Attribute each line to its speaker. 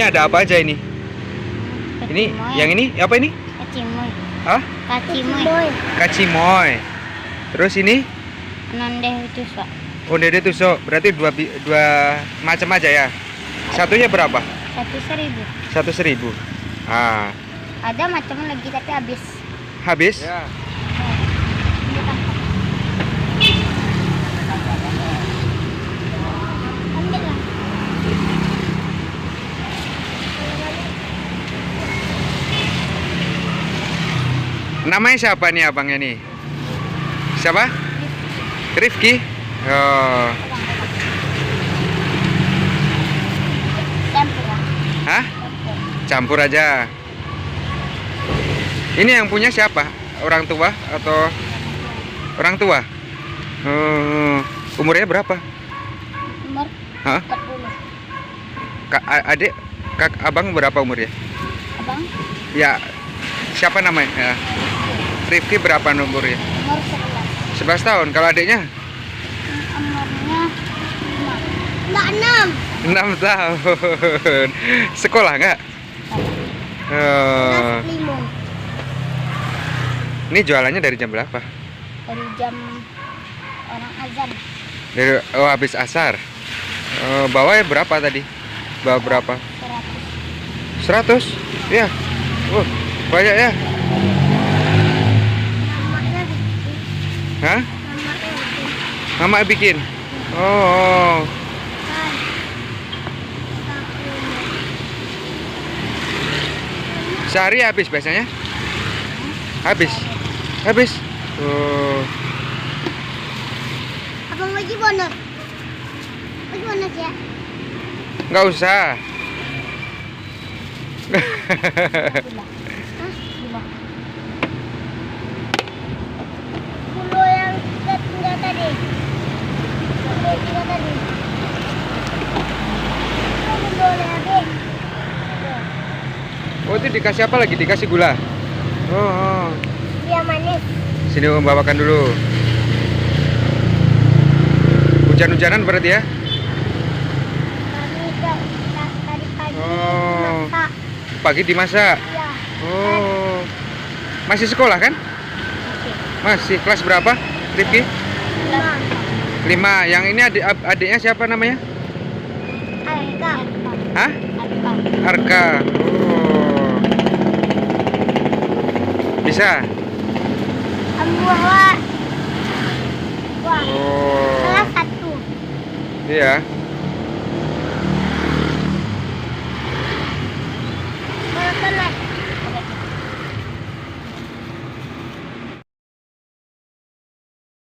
Speaker 1: ada apa aja ini? Ini, yang ini apa ini?
Speaker 2: Kacimoy.
Speaker 1: Hah?
Speaker 2: Kacimoy.
Speaker 1: Kacimoy. Terus ini?
Speaker 2: Onde tusuk.
Speaker 1: Ondede tusuk. Berarti dua macam aja ya. Satunya berapa?
Speaker 2: 1.000.
Speaker 1: 1.000. Ah,
Speaker 2: Ada macam lagi tapi habis.
Speaker 1: habis? Ya.
Speaker 2: Ambil lah.
Speaker 1: Namanya siapa nih abangnya nih? Siapa? Rifki. Oh.
Speaker 2: Campur lah.
Speaker 1: Hah?
Speaker 2: Campur.
Speaker 1: Campur aja. Ini yang punya siapa? Orang tua atau orang tua? Oh. Umurnya berapa?
Speaker 2: Umur
Speaker 1: Hah?
Speaker 2: 40.
Speaker 1: Adik, abang berapa umurnya?
Speaker 2: Abang
Speaker 1: Ya, siapa namanya? Ya. Rifki berapa umurnya?
Speaker 2: umur 11.
Speaker 1: 11 tahun. Kalau adiknya?
Speaker 2: Umurnya 5. Enggak 6.
Speaker 1: 6 tahun. Sekolah nggak? Oh.
Speaker 2: Limau.
Speaker 1: Ini jualannya dari jam berapa?
Speaker 2: Dari jam orang azan.
Speaker 1: Habis asar. Bawanya berapa tadi? Bawa berapa?
Speaker 2: 100.
Speaker 1: 100? Ya. Banyak ya.
Speaker 2: Namanya
Speaker 1: Hah?
Speaker 2: namanya
Speaker 1: Mama bikin. Oh.
Speaker 2: kan.
Speaker 1: Sehari habis biasanya? Habis. Habis. Oh.
Speaker 2: Abang bagi bonus. Bagi bonus ya.
Speaker 1: Nggak usah.
Speaker 2: Gula. Hah? Gula. Gula yang tiga tadi. Yang tiga tadi. Ini boleh habis.
Speaker 1: Oh, itu dikasih apa lagi? Dikasih gula. Oh.
Speaker 2: Dia manis.
Speaker 1: Sini Om bawakan dulu. Hujan-hujanan berarti ya?
Speaker 2: Kami tadi pagi
Speaker 1: Oh.
Speaker 2: masak.
Speaker 1: Pagi dimasak.
Speaker 2: Iya.
Speaker 1: Oh. Masih sekolah kan? Masih. Kelas berapa? Rifki? 5. Yang ini adiknya siapa namanya?
Speaker 2: Arka.
Speaker 1: Hah?
Speaker 2: Arka.
Speaker 1: Arka. Oh. Bisa?
Speaker 2: Wah.
Speaker 1: Oh.
Speaker 2: Salah satu.
Speaker 1: Iya.